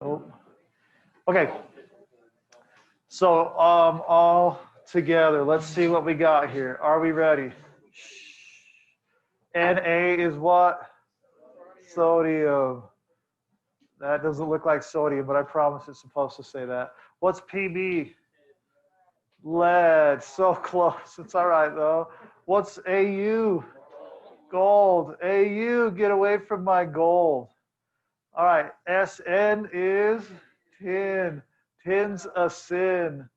Nope. Okay. So all together, let's see what we got here. Are we ready? Na is what? Sodium. That doesn't look like sodium, but I promise it's supposed to say that. What's Pb? Lead. So close. It's all right, though. What's Au? Gold. Au, get away from my gold. All right. Sn is tin. Tin's a sin.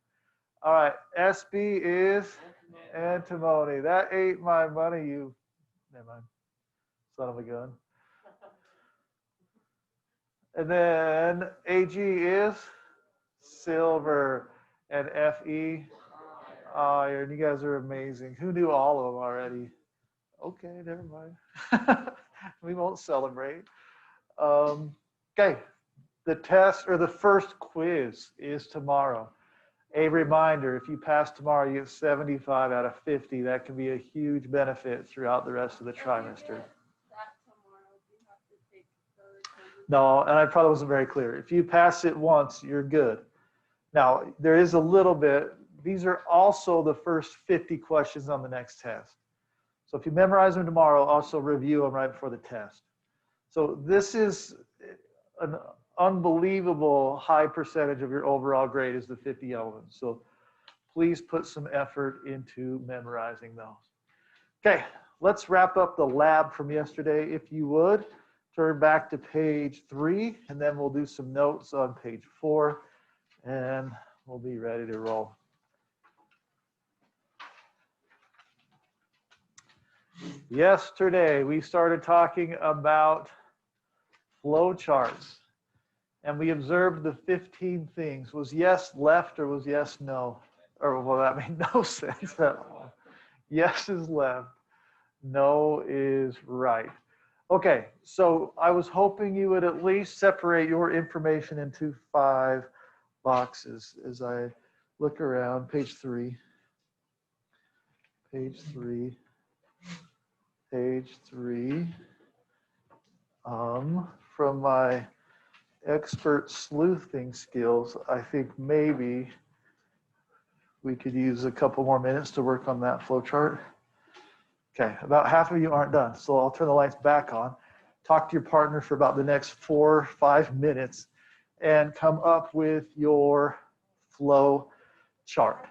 All right. Sb is antimony. That ate my money, you. Never mind. Son of a gun. And then Ag is silver. And Fe, iron. You guys are amazing. Who knew all of them already? Okay, never mind. We won't celebrate. Okay, the test or the first quiz is tomorrow. A reminder, if you pass tomorrow, you get 75 out of 50. That can be a huge benefit throughout the rest of the trimester. No, and I probably wasn't very clear. If you pass it once, you're good. Now, there is a little bit. These are also the first 50 questions on the next test. So if you memorize them tomorrow, also review them right before the test. So this is an unbelievable high percentage of your overall grade is the 50 elements. So please put some effort into memorizing those. Okay, let's wrap up the lab from yesterday. If you would, turn back to page 3, and then we'll do some notes on page 4, and we'll be ready to roll. Yesterday, we started talking about flowcharts, and we observed the 15 things. Was yes left or was yes no? Or, well, that made no sense. Yes is left, no is right. Okay, so I was hoping you would at least separate your information into 5 boxes as I look around. Page 3. Page 3. Page 3. From my expert sleuthing skills, I think maybe we could use a couple more minutes to work on that flow chart. Okay, about half of you aren't done, so I'll turn the lights back on. Talk to your partner for about the next 4 or 5 minutes and come up with your flow chart.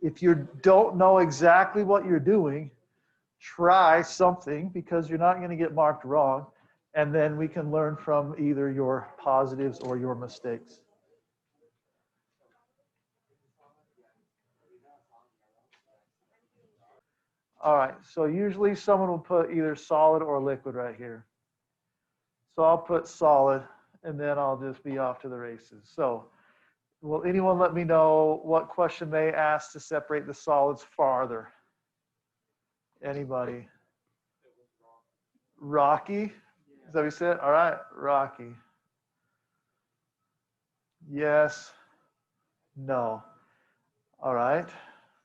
If you don't know exactly what you're doing, try something because you're not going to get marked wrong, and then we can learn from either your positives or your mistakes. All right, so usually someone will put either solid or liquid right here. So I'll put solid, and then I'll just be off to the races. So will anyone let me know what question they asked to separate the solids farther? Anybody? Rocky? Is that what you said? All right, Rocky. Yes. No. All right.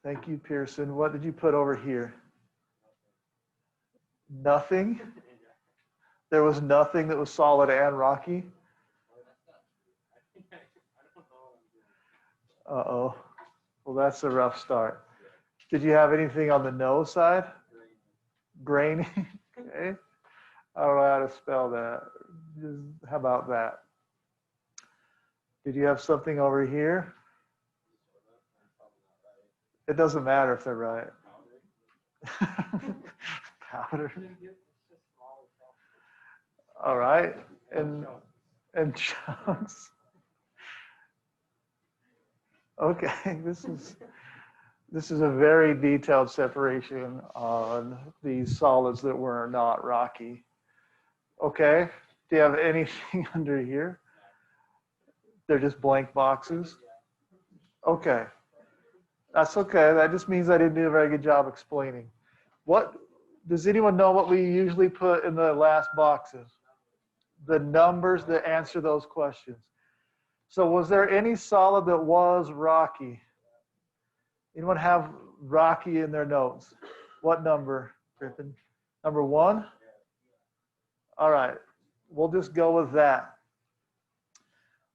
Thank you, Pearson. What did you put over here? Nothing? There was nothing that was solid and rocky? Uh-oh. Well, that's a rough start. Did you have anything on the no side? Grainy? Okay. I don't know how to spell that. How about that? Did you have something over here? It doesn't matter if they're right. Powder. All right. And chunks. Okay, this is a very detailed separation on these solids that were not rocky. Okay, do you have anything under here? They're just blank boxes? Okay, that's okay. That just means I didn't do a very good job explaining. What, does anyone know what we usually put in the last boxes? The numbers that answer those questions. So was there any solid that was rocky? Anyone have rocky in their notes? What number, Griffin? Number 1? All right, we'll just go with that.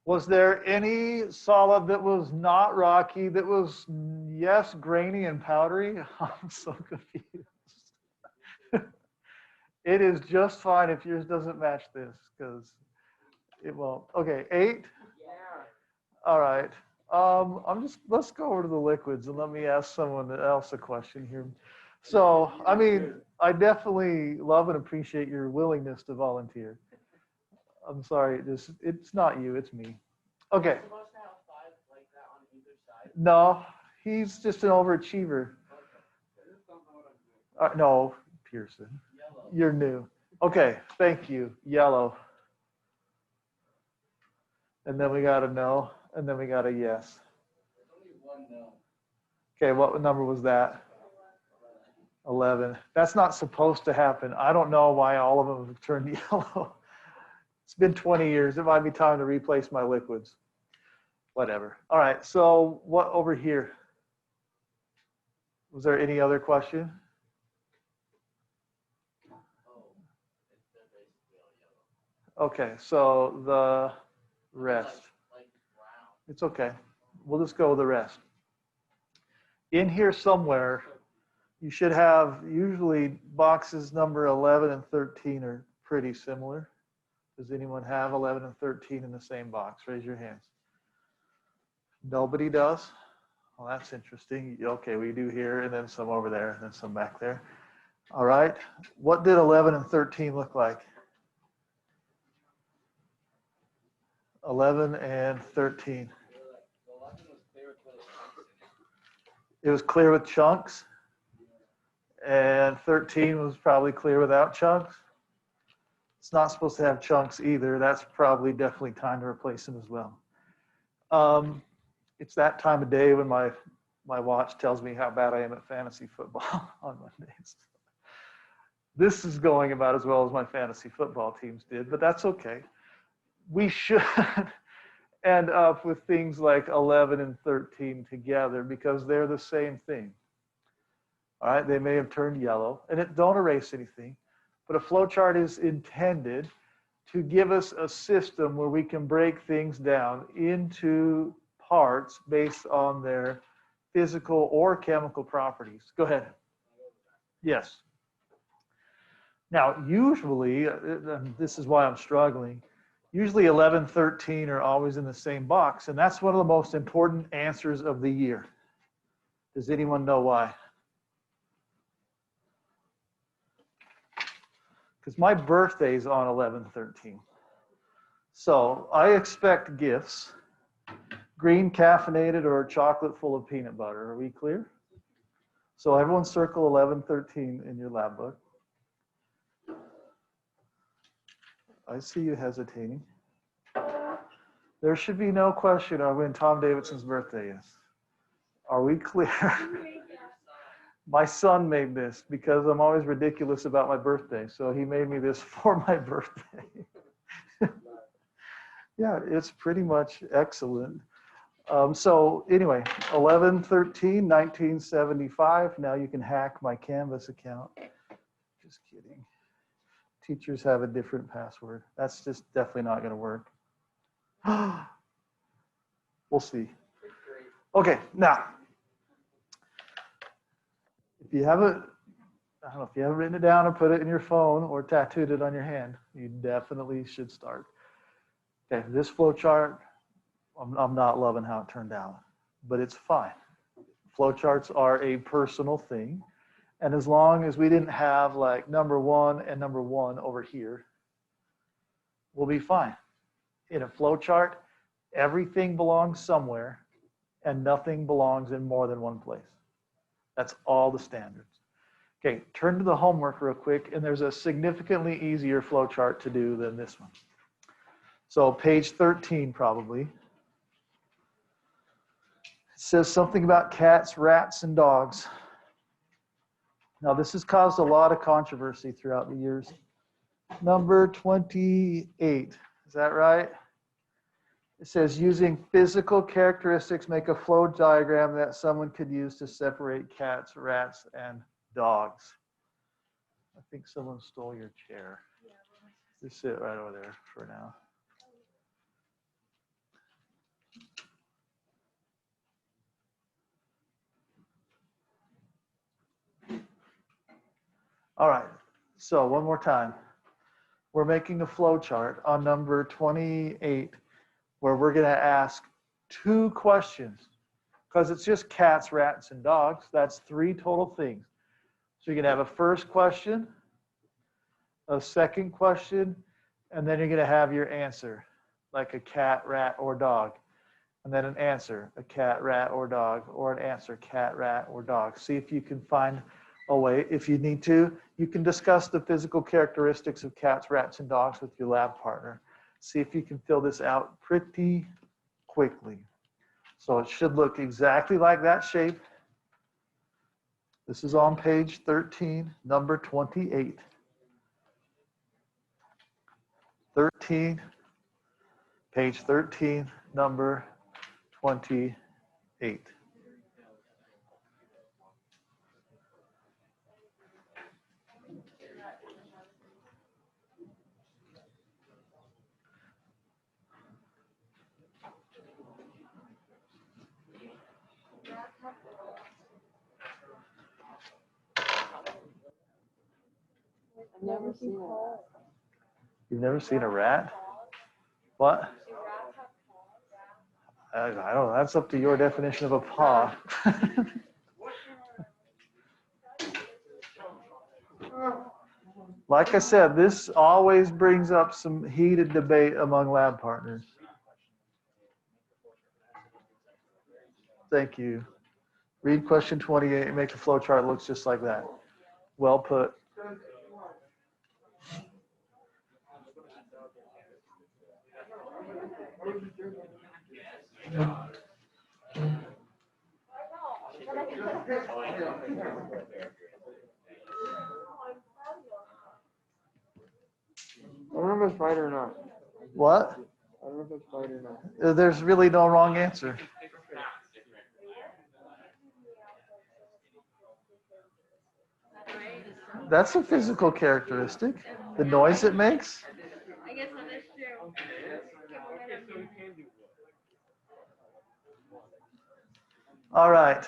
Was there any solid that was not rocky, that was, yes, grainy and powdery? I'm so confused. It is just fine if yours doesn't match this, because it won't. Okay, 8? Yeah. All right. Let's go over to the liquids and let me ask someone else a question here. So, I mean, I definitely love and appreciate your willingness to volunteer. I'm sorry, it's not you, it's me. Okay. Supposed to have 5 like that on either side. No, he's just an overachiever. No, Pearson. Yellow. You're new. Okay, thank you. Yellow. And then we got a no, and then we got a yes. There's only one no. Okay, what number was that? 11. That's not supposed to happen. I don't know why all of them have turned yellow. It's been 20 years. It might be time to replace my liquids. Whatever. All right, so what over here? Was there any other question? Okay, so the rest. Like brown. It's okay. We'll just go with the rest. In here somewhere, you should have, usually boxes number 11 and 13 are pretty similar. Does anyone have 11 and 13 in the same box? Raise your hands. Nobody does? Well, that's interesting. Okay, we do here, and then some over there, and then some back there. All right. What did 11 and 13 look like? 11 and 13. It was clear with chunks. And 13 was probably clear without chunks. It's not supposed to have chunks either. That's probably definitely time to replace them as well. It's that time of day when my watch tells me how bad I am at fantasy football on Mondays. This is going about as well as my fantasy football teams did, but that's okay. We should end up with things like 11 and 13 together because they're the same thing. All right, they may have turned yellow, and don't erase anything, but a flowchart is intended to give us a system where we can break things down into parts based on their physical or chemical properties. Go ahead. Yes. Now, usually, this is why I'm struggling, usually 11, 13 are always in the same box, and that's one of the most important answers of the year. Does anyone know why? Because my birthday's on 11/13. So I expect gifts, green caffeinated or chocolate full of peanut butter. Are we clear? So everyone circle 11/13 in your lab book. I see you hesitating. There should be no question on when Tom Davidson's birthday is. Are we clear? My son made this because I'm always ridiculous about my birthday. So he made me this for my birthday. Yeah, it's pretty much excellent. So anyway, 11/13, 1975. Now you can hack my Canvas account. Just kidding. Teachers have a different password. That's just definitely not going to work. We'll see. Okay, now, if you haven't, I don't know if you haven't written it down or put it in your phone or tattooed it on your hand, you definitely should start. Okay, this flow chart, I'm not loving how it turned out, but it's fine. Flowcharts are a personal thing. And as long as we didn't have like number 1 and number 1 over here, we'll be fine. In a flowchart, everything belongs somewhere and nothing belongs in more than one place. That's all the standards. Okay, turn to the homework real quick, and there's a significantly easier flowchart to do than this one. So page 13 probably. It says something about cats, rats, and dogs. Now this has caused a lot of controversy throughout the years. Number 28, is that right? It says using physical characteristics make a flow diagram that someone could use to separate cats, rats, and dogs. I think someone stole your chair. Just sit right over there for now. All right, so one more time. We're making a flow chart on number 28 where we're going to ask 2 questions because it's just cats, rats, and dogs. That's 3 total things. So you're going to have a first question, a second question, and then you're going to have your answer, like a cat, rat, or dog. And then an answer, a cat, rat, or dog, or an answer, cat, rat, or dog. See if you can find a way. If you need to, you can discuss the physical characteristics of cats, rats, and dogs with your lab partner. See if you can fill this out pretty quickly. So it should look exactly like that shape. This is on page 13, number 28. 13, page 13, number 28. I've never seen it. You've never seen a rat? What? I don't know. That's up to your definition of a paw. Like I said, this always brings up some heated debate among lab partners. Thank you. Read question 28 and make a flow chart that looks just like that. Well put. I don't know if it's right or not. What? I don't know if it's right or not. There's really no wrong answer. That's a physical characteristic. The noise it makes. I guess that is true. All right.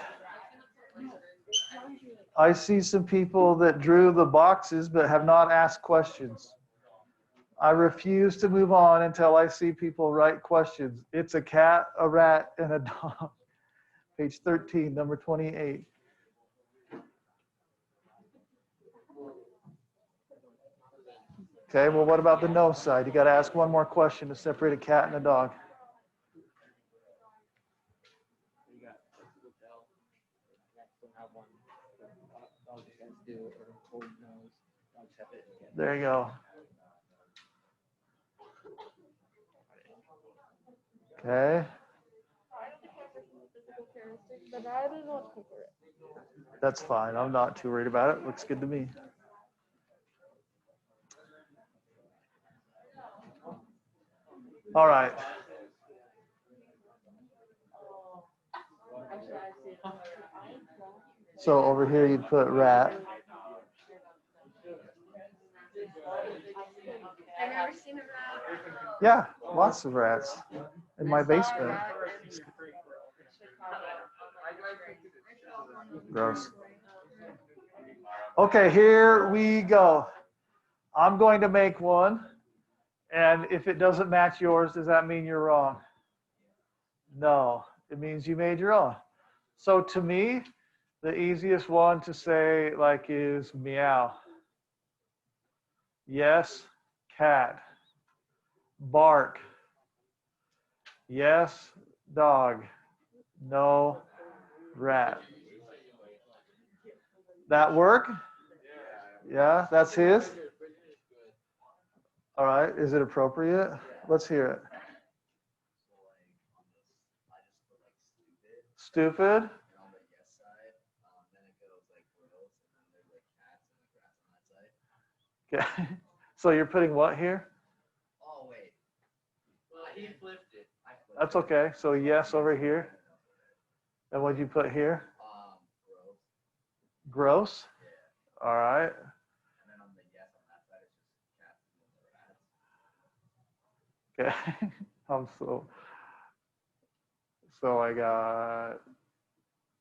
I see some people that drew the boxes but have not asked questions. I refuse to move on until I see people write questions. It's a cat, a rat, and a dog. Page 13, number 28. Okay, well, what about the no side? You got to ask one more question to separate a cat and a dog. There you go. Okay. But I don't know what to for it. That's fine. I'm not too worried about it. Looks good to me. All right. So over here you'd put rat. I've never seen a rat. Yeah, lots of rats in my basement. Gross. Okay, here we go. I'm going to make one. And if it doesn't match yours, does that mean you're wrong? No, it means you made your own. So to me, the easiest one to say like is meow. Yes, cat. Bark. Yes, dog. No, rat. That work? Yeah, that's his? All right, is it appropriate? Let's hear it. Stupid? Okay. So you're putting what here? Oh, wait. He flipped it. That's okay. So yes over here. And what'd you put here? Gross. All right. And then on the yes on that side, it's just cats and the rats. Okay. So I got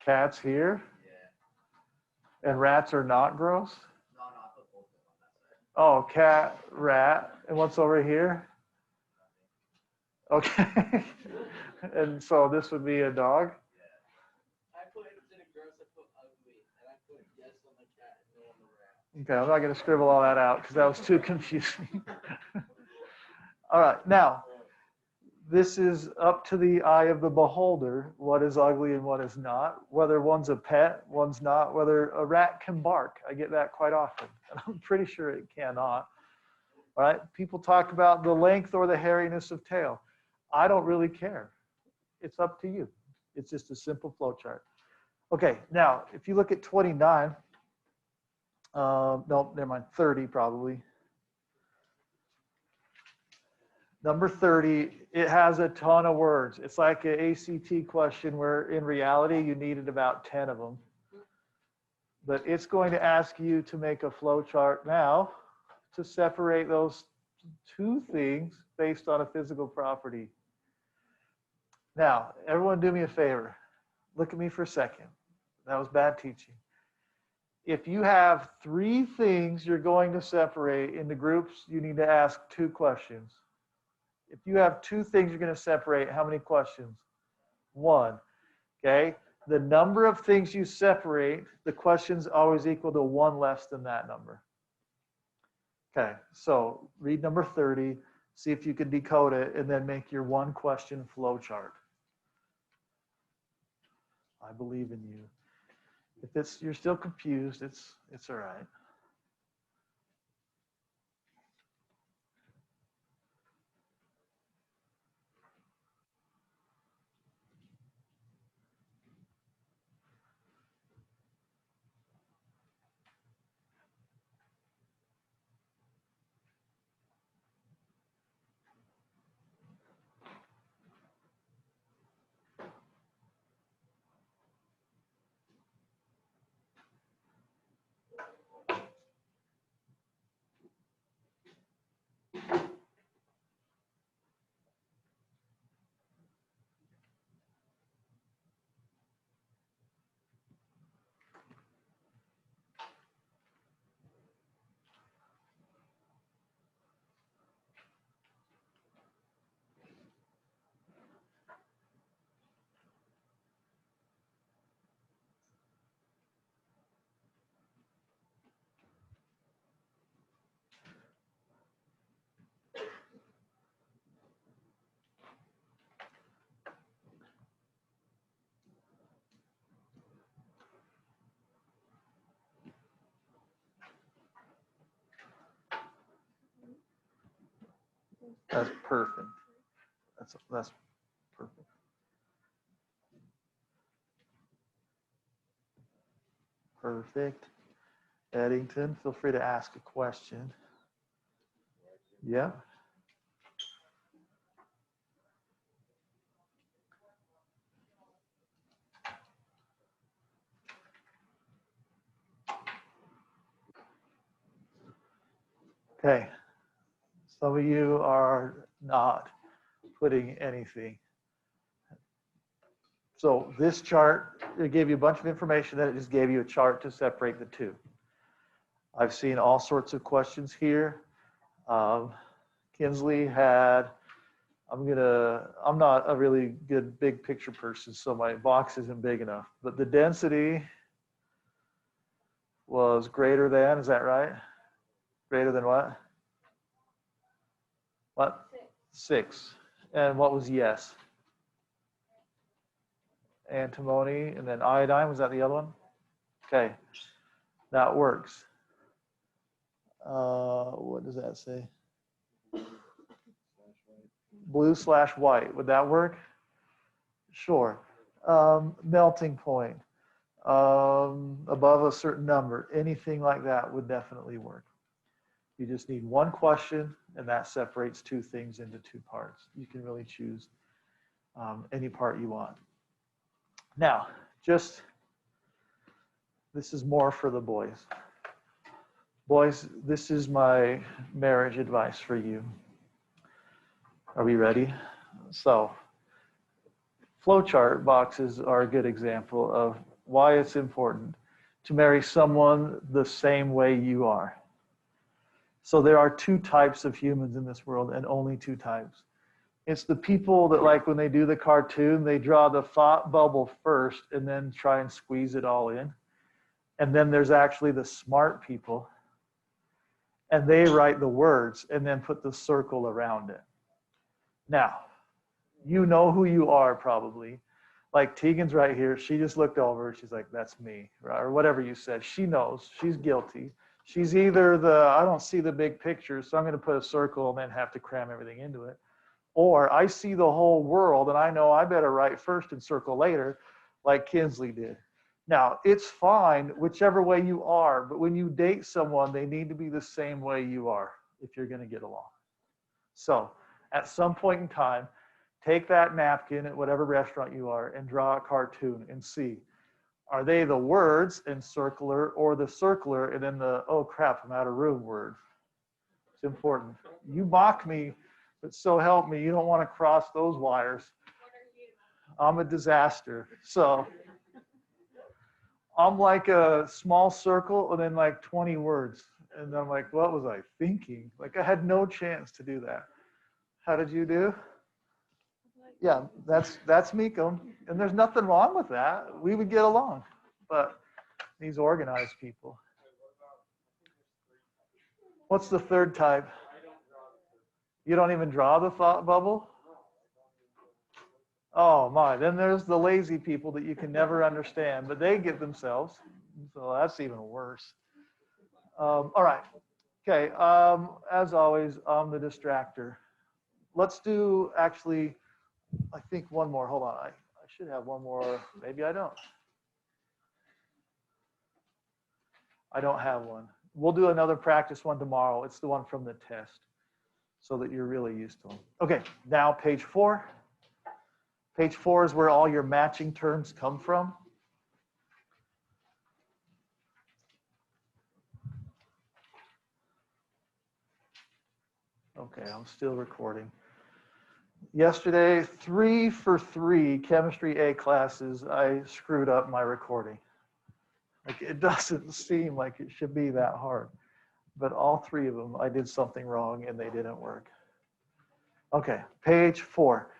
cats here. Yeah. And rats are not gross? No, I put Oh, cat, rat, and what's over here? Okay. And so this would be a dog. I put instead of gross, I put ugly, and I put yes on the cat and no on the rat. Okay, I'm not going to scribble all that out because that was too confusing. All right, now, this is up to the eye of the beholder, what is ugly and what is not, whether one's a pet, one's not, whether a rat can bark. I get that quite often, and I'm pretty sure it cannot. All right, people talk about the length or the hairiness of tail. I don't really care. It's up to you. It's just a simple flow chart. Okay, now, if you look at 29, no, never mind, 30 probably. Number 30, it has a ton of words. It's like an ACT question where in reality you needed about 10 of them. But it's going to ask you to make a flow chart now to separate those two things based on a physical property. Now, everyone do me a favor. Look at me for a second. That was bad teaching. If you have 3 things you're going to separate into groups, you need to ask 2 questions. If you have 2 things you're going to separate, how many questions? 1. Okay? The number of things you separate, the questions always equal to 1 less than that number. Okay, so read number 30, see if you can decode it, and then make your 1 question flow chart. I believe in you. If you're still confused, it's all right. That's perfect. That's perfect. Perfect. Eddington, feel free to ask a question. Yeah. Okay. Some of you are not putting anything. So this chart, it gave you a bunch of information, then it just gave you a chart to separate the 2. I've seen all sorts of questions here. Kinsley had, I'm not a really good big picture person, so my box isn't big enough, but the density was greater than, is that right? Greater than what? What? 6. And what was yes? Antimony, and then iodine, was that the other one? Okay, that works. What does that say? Blue/white, would that work? Sure. Melting point, above a certain number, anything like that would definitely work. You just need 1 question, and that separates 2 things into 2 parts. You can really choose any part you want. Now, this is more for the boys. Boys, this is my marriage advice for you. Are we ready? So, flowchart boxes are a good example of why it's important to marry someone the same way you are. So there are two types of humans in this world, and only two types. It's the people that, like when they do the cartoon, they draw the thought bubble first and then try and squeeze it all in. And then there's actually the smart people, and they write the words and then put the circle around it. Now, you know who you are probably. Like Tegan's right here. She just looked over. She's like, that's me, or whatever you said. She knows. She's guilty. She's either I don't see the big picture, so I'm going to put a circle and then have to cram everything into it. Or I see the whole world and I know I better write first and circle later, like Kinsley did. Now, it's fine whichever way you are, but when you date someone, they need to be the same way you are if you're going to get along. So at some point in time, take that napkin at whatever restaurant you are and draw a cartoon and see, are they the words and circular, or the circular and then the, oh crap, I'm out of room word? It's important. You mock me, but so help me, you don't want to cross those wires. I'm a disaster. So I'm like a small circle and then like 20 words. And I'm like, what was I thinking? Like I had no chance to do that. How did you do? Yeah, that's Miko. And there's nothing wrong with that. We would get along. But these organized people. What's the third type? You don't even draw the thought bubble? Oh my, then there's the lazy people that you can never understand, but they get themselves. So that's even worse. All right. Okay, as always, I'm the distractor. Let's do actually, I think one more. Hold on, I should have one more. Maybe I don't. I don't have one. We'll do another practice one tomorrow. It's the one from the test, so that you're really used to them. Okay, now page 4. Page 4 is where all your matching terms come from. Okay, I'm still recording. Yesterday, 3 for 3 chemistry A classes, I screwed up my recording. Like it doesn't seem like it should be that hard, but all 3 of them, I did something wrong and they didn't work. Okay, page 4.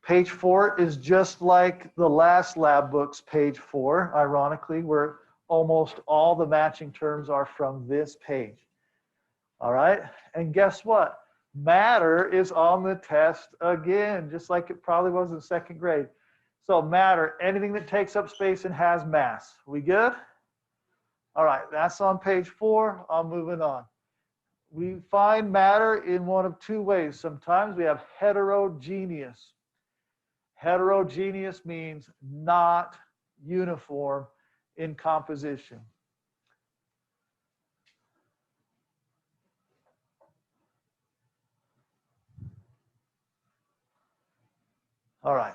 Page 4 is just like the last lab book's page 4, ironically, where almost all the matching terms are from this page. All right, and guess what? Matter is on the test again, just like it probably was in 2nd grade. So matter, anything that takes up space and has mass. We good? All right, that's on page 4. I'm moving on. We find matter in one of 2 ways. Sometimes we have heterogeneous. Heterogeneous means not uniform in composition. All right.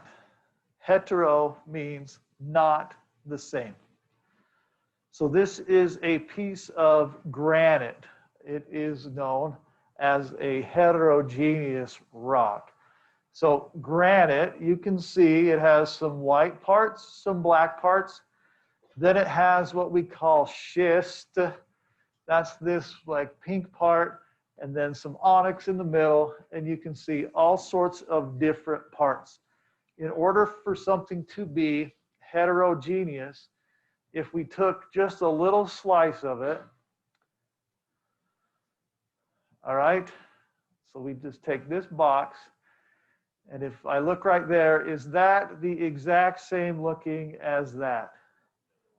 Hetero means not the same. So this is a piece of granite. It is known as a heterogeneous rock. So granite, you can see it has some white parts, some black parts. Then it has what we call schist. That's this like pink part, and then some onyx in the middle, and you can see all sorts of different parts. In order for something to be heterogeneous, if we took just a little slice of it, all right, so we just take this box, and if I look right there, is that the exact same looking as that?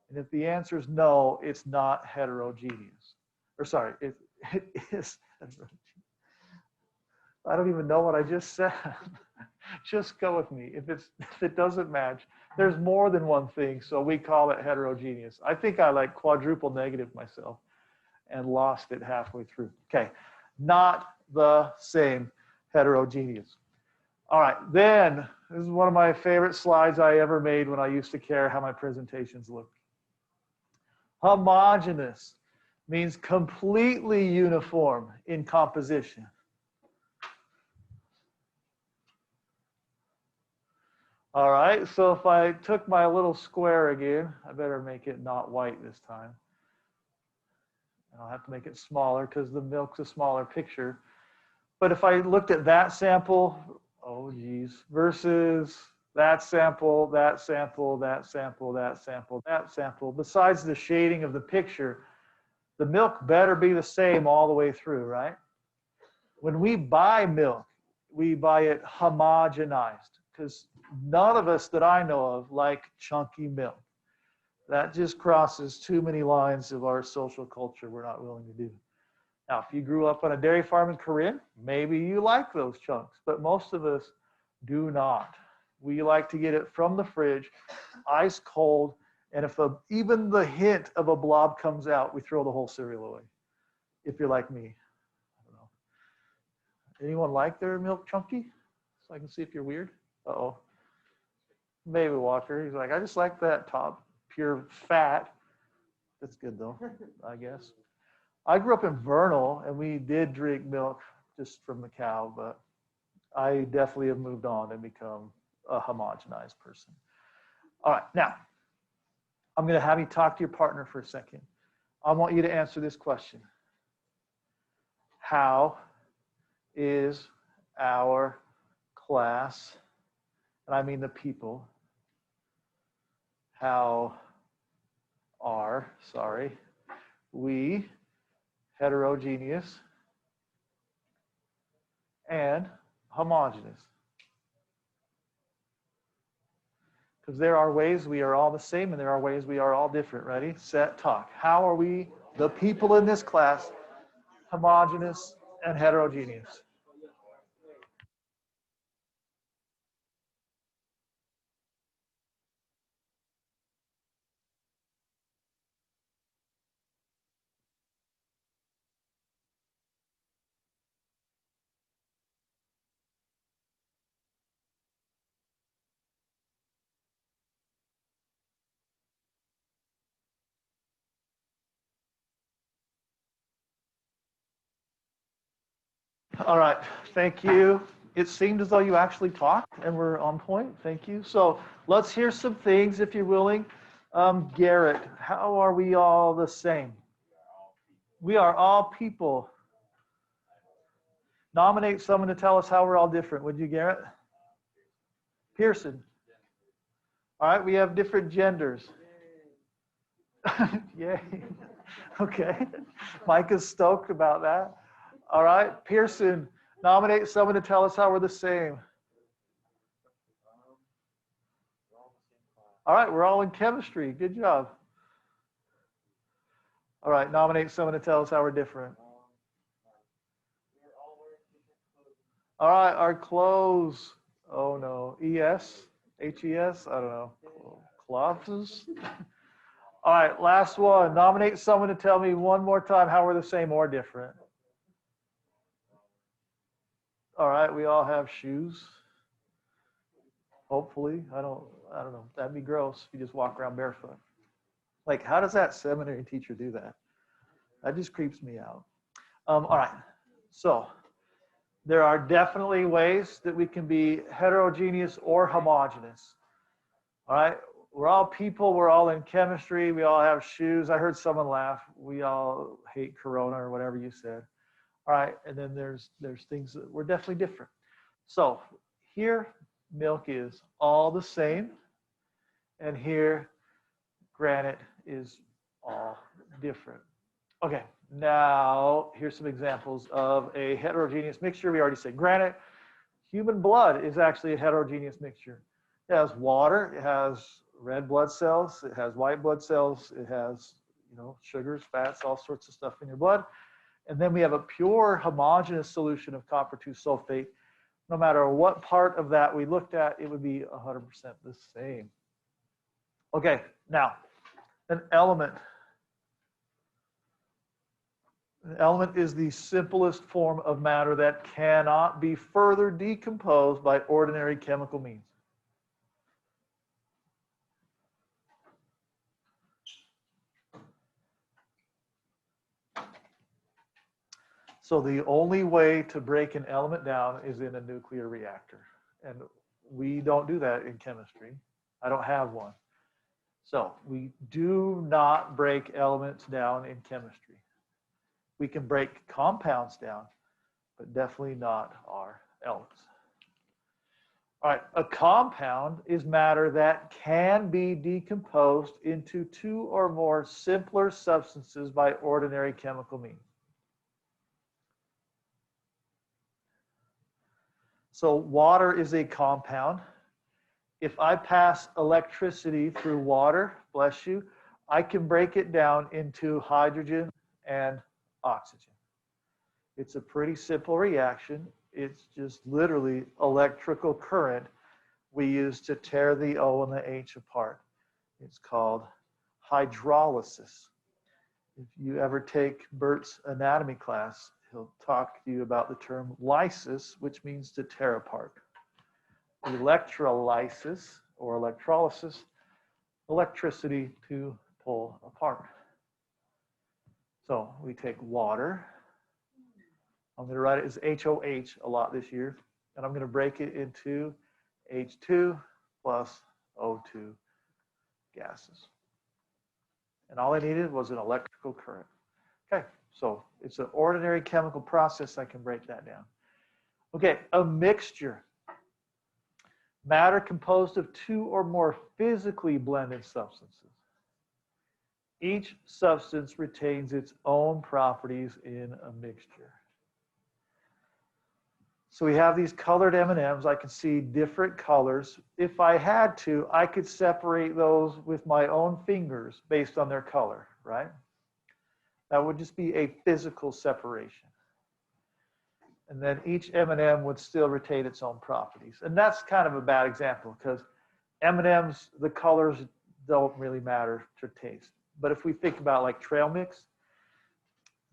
And if the answer is no, it's not heterogeneous. Or sorry, it is heterogeneous. I don't even know what I just said. Just go with me. If it doesn't match, there's more than one thing, so we call it heterogeneous. I think I like quadruple negative myself and lost it halfway through. Okay, not the same, heterogeneous. All right, then, this is one of my favorite slides I ever made when I used to care how my presentations looked. Homogeneous means completely uniform in composition. All right, so if I took my little square again, I better make it not white this time. And I'll have to make it smaller because the milk's a smaller picture. But if I looked at that sample, oh geez, versus that sample, that sample, that sample, that sample, that sample, besides the shading of the picture, the milk better be the same all the way through, right? When we buy milk, we buy it homogenized because none of us that I know of like chunky milk. That just crosses too many lines of our social culture we're not willing to do. Now, if you grew up on a dairy farm in Corinne, maybe you like those chunks, but most of us do not. We like to get it from the fridge, ice cold, and if even the hint of a blob comes out, we throw the whole cereal away, if you're like me. I don't know. Anyone like their milk chunky? So I can see if you're weird. Uh-oh. Maybe Walker. He's like, I just like that top pure fat. That's good, though, I guess. I grew up in Vernal, and we did drink milk just from the cow, but I definitely have moved on and become a homogenized person. All right, now, I'm going to have you talk to your partner for a second. I want you to answer this question. How is our class, and I mean the people, how are, we heterogeneous and homogeneous? Because there are ways we are all the same and there are ways we are all different. Ready, set, talk. How are we, the people in this class, homogeneous and heterogeneous? All right, thank you. It seemed as though you actually talked and were on point. Thank you. So let's hear some things if you're willing. Garrett, how are we all the same? We are all people. Nominate someone to tell us how we're all different. Would you, Garrett? Pearson. All right, we have different genders. Yay. Okay. Mike is stoked about that. All right, Pearson, nominate someone to tell us how we're the same. All right, we're all in chemistry. Good job. All right, nominate someone to tell us how we're different. All right, our clothes. Oh no, ES, HES, I don't know. Clothes. All right, last one. Nominate someone to tell me one more time how we're the same or different. All right, we all have shoes. Hopefully, I don't know. That'd be gross if you just walk around barefoot. Like, how does that seminary teacher do that? That just creeps me out. All right, so there are definitely ways that we can be heterogeneous or homogeneous. All right, we're all people, we're all in chemistry, we all have shoes. I heard someone laugh. We all hate Corona or whatever you said. All right, and then there's things that we're definitely different. So here, milk is all the same, and here, granite is all different. Okay, now here's some examples of a heterogeneous mixture. We already said granite. Human blood is actually a heterogeneous mixture. It has water, it has red blood cells, it has white blood cells, it has, sugars, fats, all sorts of stuff in your blood. And then we have a pure homogeneous solution of copper 2 sulfate. No matter what part of that we looked at, it would be 100% the same. Okay, now, an element. An element is the simplest form of matter that cannot be further decomposed by ordinary chemical means. So the only way to break an element down is in a nuclear reactor. And we don't do that in chemistry. I don't have one. So we do not break elements down in chemistry. We can break compounds down, but definitely not our elements. All right, a compound is matter that can be decomposed into two or more simpler substances by ordinary chemical means. So water is a compound. If I pass electricity through water, bless you, I can break it down into hydrogen and oxygen. It's a pretty simple reaction. It's just literally electrical current we use to tear the O and the H apart. It's called hydrolysis. If you ever take Bert's anatomy class, he'll talk to you about the term lysis, which means to tear apart. Electrolysis or electrolysis, electricity to pull apart. So we take water. I'm going to write it as HOH a lot this year, and I'm going to break it into H2 plus O2 gases. And all I needed was an electrical current. Okay, so it's an ordinary chemical process. I can break that down. Okay, a mixture. Matter composed of two or more physically blended substances. Each substance retains its own properties in a mixture. So we have these colored M&Ms. I can see different colors. If I had to, I could separate those with my own fingers based on their color, right? That would just be a physical separation. And then each M&M would still retain its own properties. And that's kind of a bad example because M&Ms, the colors don't really matter to taste. But if we think about like trail mix,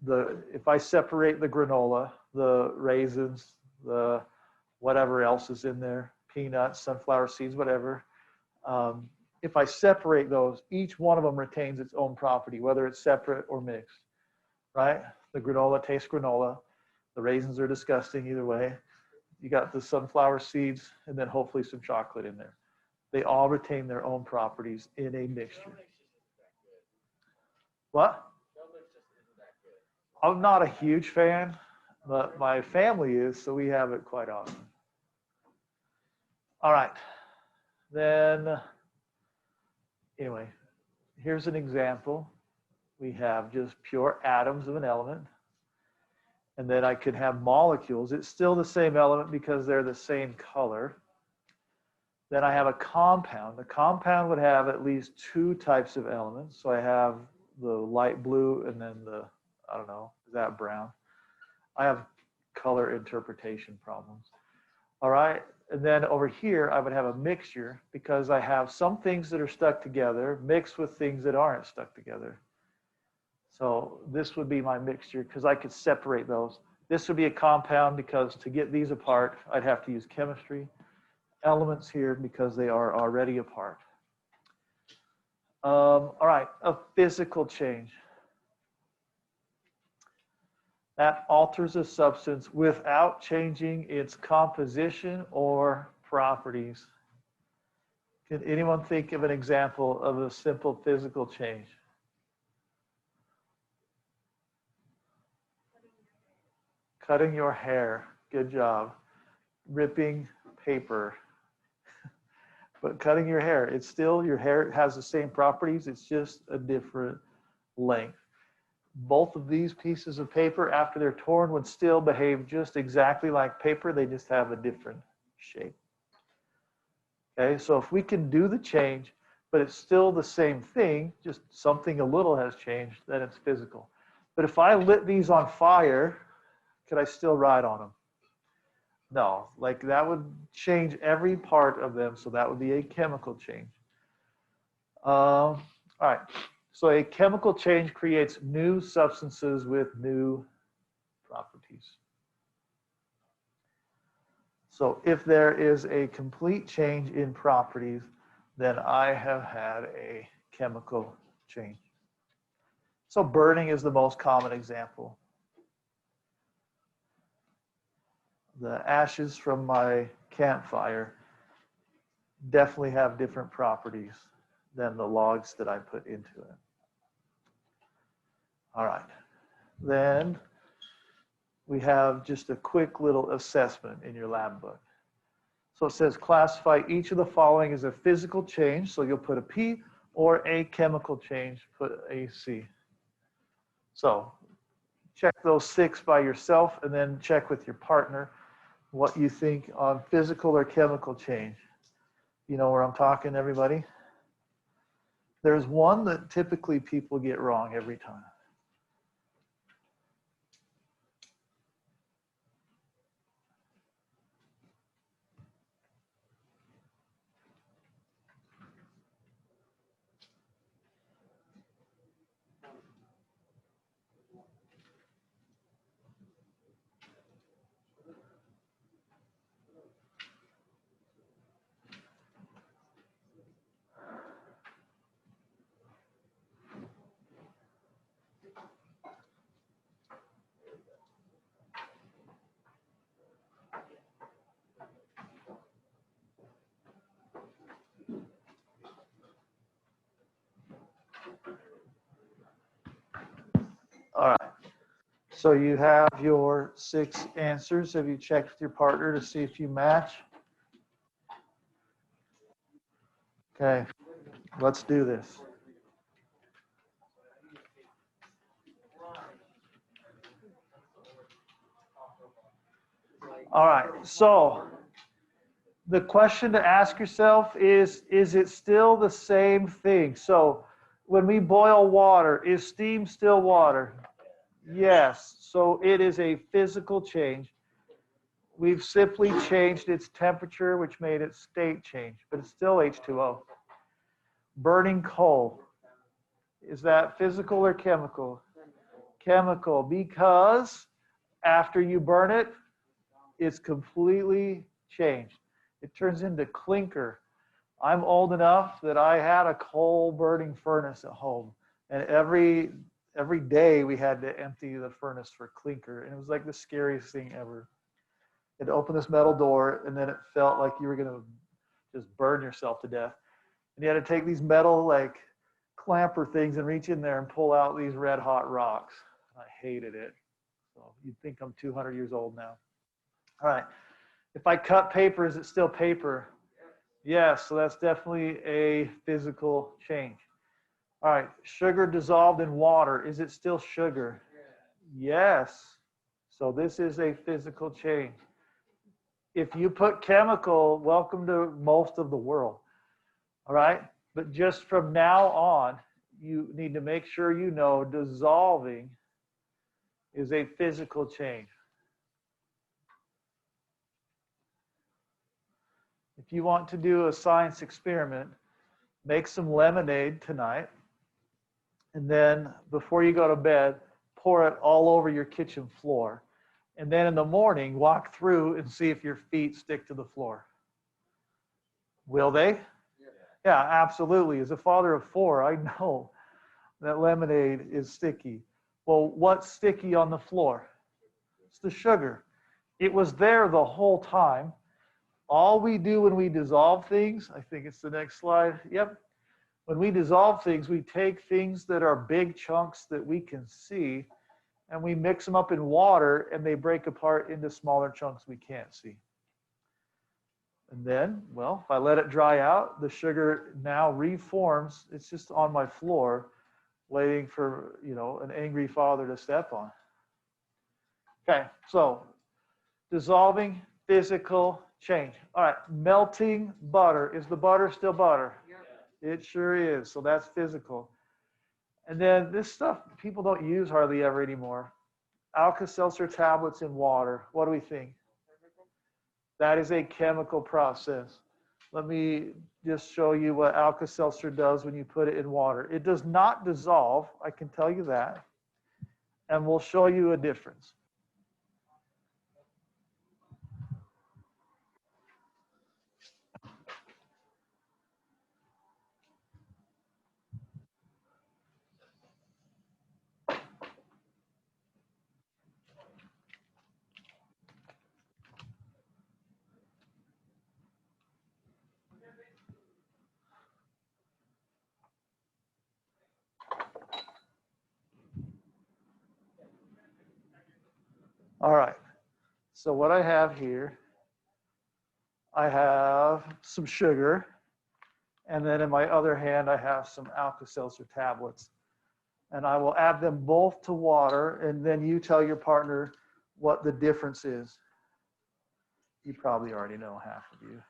if I separate the granola, the raisins, the whatever else is in there, peanuts, sunflower seeds, whatever. If I separate those, each one of them retains its own property, whether it's separate or mixed, right? The granola tastes granola. The raisins are disgusting either way. You got the sunflower seeds and then hopefully some chocolate in there. They all retain their own properties in a mixture. What? I'm not a huge fan, but my family is, so we have it quite often. All right. Then, anyway, here's an example. We have just pure atoms of an element. And then I could have molecules. It's still the same element because they're the same color. Then I have a compound. The compound would have at least two types of elements. So I have the light blue and then the, I don't know, is that brown? I have color interpretation problems. All right. And then over here, I would have a mixture because I have some things that are stuck together mixed with things that aren't stuck together. So this would be my mixture because I could separate those. This would be a compound because to get these apart, I'd have to use chemistry. Elements here because they are already apart. All right, a physical change. That alters a substance without changing its composition or properties. Can anyone think of an example of a simple physical change? Cutting your hair, good job. Ripping paper. But cutting your hair, it's still, your hair has the same properties, it's just a different length. Both of these pieces of paper, after they're torn, would still behave just exactly like paper, they just have a different shape. Okay, so if we can do the change, but it's still the same thing, just something a little has changed, then it's physical. But if I lit these on fire, could I still write on them? No, like that would change every part of them, so that would be a chemical change. All right, so a chemical change creates new substances with new properties. So if there is a complete change in properties, then I have had a chemical change. So burning is the most common example. The ashes from my campfire definitely have different properties than the logs that I put into it. All right. Then we have just a quick little assessment in your lab book. So it says classify each of the following as a physical change. So you'll put a P, or a chemical change, put a C. So check those 6 by yourself and then check with your partner what you think on physical or chemical change. You know where I'm talking, everybody? There's one that typically people get wrong every time. All right. So you have your 6 answers. Have you checked with your partner to see if you match? Okay, let's do this. All right, so the question to ask yourself is it still the same thing? So when we boil water, is steam still water? Yes, so it is a physical change. We've simply changed its temperature, which made its state change, but it's still H2O. Burning coal, is that physical or chemical? Chemical, because after you burn it, it's completely changed. It turns into clinker. I'm old enough that I had a coal burning furnace at home, and every day we had to empty the furnace for clinker, and it was like the scariest thing ever. You had to open this metal door, and then it felt like you were gonna just burn yourself to death. And you had to take these metal like clamper things and reach in there and pull out these red hot rocks. I hated it. So you'd think I'm 200 years old now. All right. If I cut paper, is it still paper? Yes, so that's definitely a physical change. All right, sugar dissolved in water, is it still sugar? Yes, so this is a physical change. If you put chemical, welcome to most of the world. All right, but just from now on, you need to make sure you know dissolving is a physical change. If you want to do a science experiment, make some lemonade tonight, and then before you go to bed, pour it all over your kitchen floor. And then in the morning, walk through and see if your feet stick to the floor. Will they? Yeah, absolutely. As a father of 4, I know that lemonade is sticky. Well, what's sticky on the floor? It's the sugar. It was there the whole time. All we do when we dissolve things, I think it's the next slide. Yep. When we dissolve things, we take things that are big chunks that we can see, and we mix them up in water, and they break apart into smaller chunks we can't see. And then, well, if I let it dry out, the sugar now reforms. It's just on my floor, waiting for, an angry father to step on. Okay, so dissolving, physical change. All right, melting butter. Is the butter still butter? It sure is. So that's physical. And then this stuff people don't use hardly ever anymore. Alka-Seltzer tablets in water. What do we think? That is a chemical process. Let me just show you what Alka-Seltzer does when you put it in water. It does not dissolve, I can tell you that. And we'll show you a difference. So what I have here, I have some sugar, and then in my other hand, I have some Alka-Seltzer tablets. And I will add them both to water, and then you tell your partner what the difference is. You probably already know, half of you.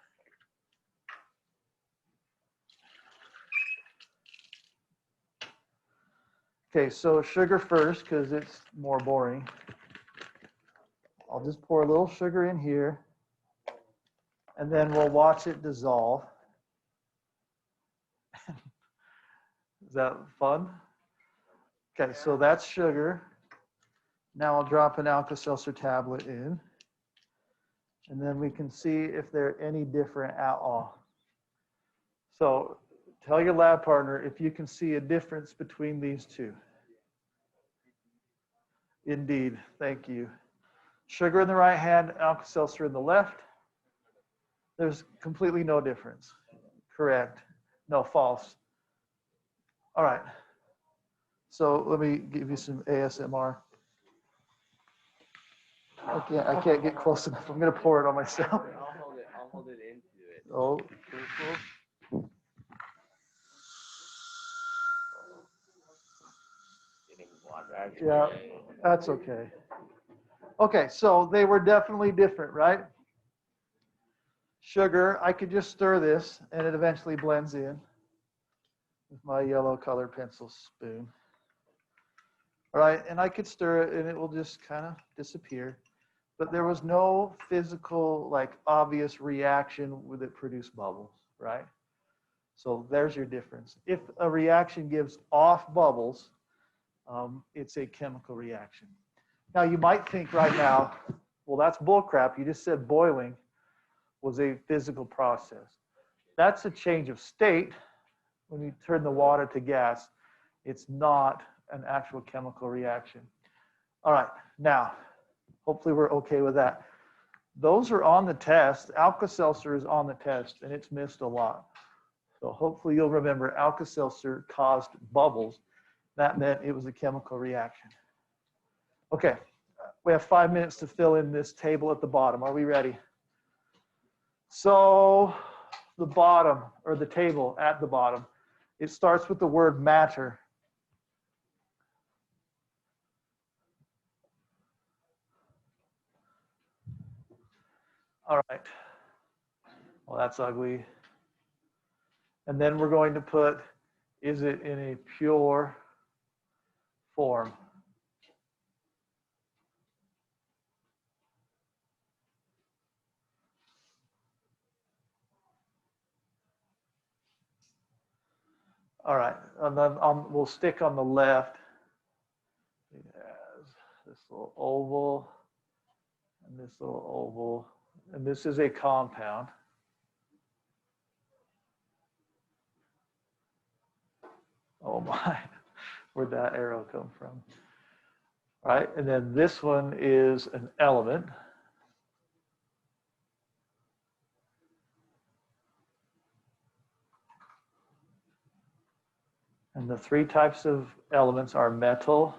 Okay, so sugar first, because it's more boring. I'll just pour a little sugar in here, and then we'll watch it dissolve. Is that fun? Okay, so that's sugar. Now I'll drop an Alka-Seltzer tablet in, and then we can see if they're any different at all. So tell your lab partner if you can see a difference between these two. Indeed, thank you. Sugar in the right hand, Alka-Seltzer in the left. There's completely no difference. Correct. No, false. All right. So let me give you some ASMR. I can't get close enough. I'm going to pour it on myself. I'll hold it into it. Oh, careful. Getting water. Yeah, that's okay. Okay, so they were definitely different, right? Sugar, I could just stir this and it eventually blends in with my yellow colored pencil spoon. All right, and I could stir it and it will just kind of disappear. But there was no physical, like obvious reaction with it produce bubbles, right? So there's your difference. If a reaction gives off bubbles, it's a chemical reaction. Now you might think right now, well, that's bullcrap. You just said boiling was a physical process. That's a change of state. When you turn the water to gas, it's not an actual chemical reaction. All right, now, hopefully we're okay with that. Those are on the test. Alka-Seltzer is on the test, and it's missed a lot. So hopefully you'll remember Alka-Seltzer caused bubbles. That meant it was a chemical reaction. Okay, we have 5 minutes to fill in this table at the bottom. Are we ready? So the bottom, or the table at the bottom, it starts with the word matter. All right. Well, that's ugly. And then we're going to put, is it in a pure form? All right, and then we'll stick on the left. It has this little oval and this little oval, and this is a compound. Oh my, where'd that arrow come from? All right, and then this one is an element. And the three types of elements are metal,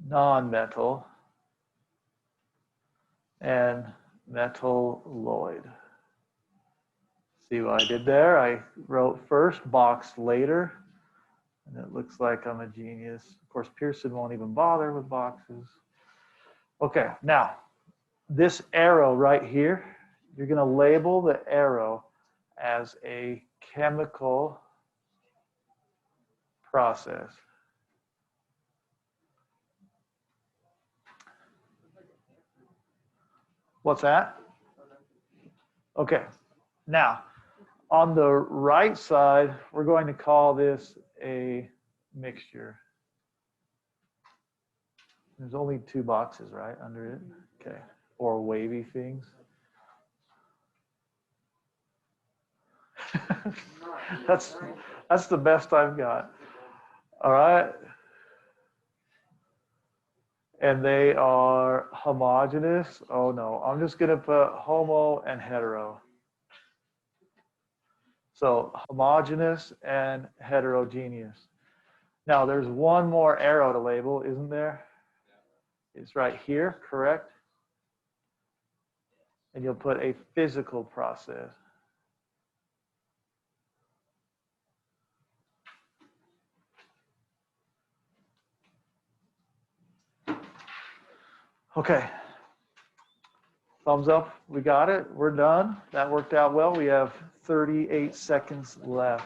non-metal, and metalloid. See what I did there? I wrote first, boxed later, and it looks like I'm a genius. Of course, Pearson won't even bother with boxes. Okay, now, this arrow right here, you're going to label the arrow as a chemical process. What's that? Okay, now on the right side, we're going to call this a mixture. There's only two boxes, right, under it? Okay, or wavy things. That's the best I've got. All right. And they are homogeneous. Oh no, I'm just gonna put homo and hetero. So homogeneous and heterogeneous. Now there's one more arrow to label, isn't there? It's right here, correct? And you'll put a physical process. Okay. Thumbs up. We got it. We're done. That worked out well. We have 38 seconds left.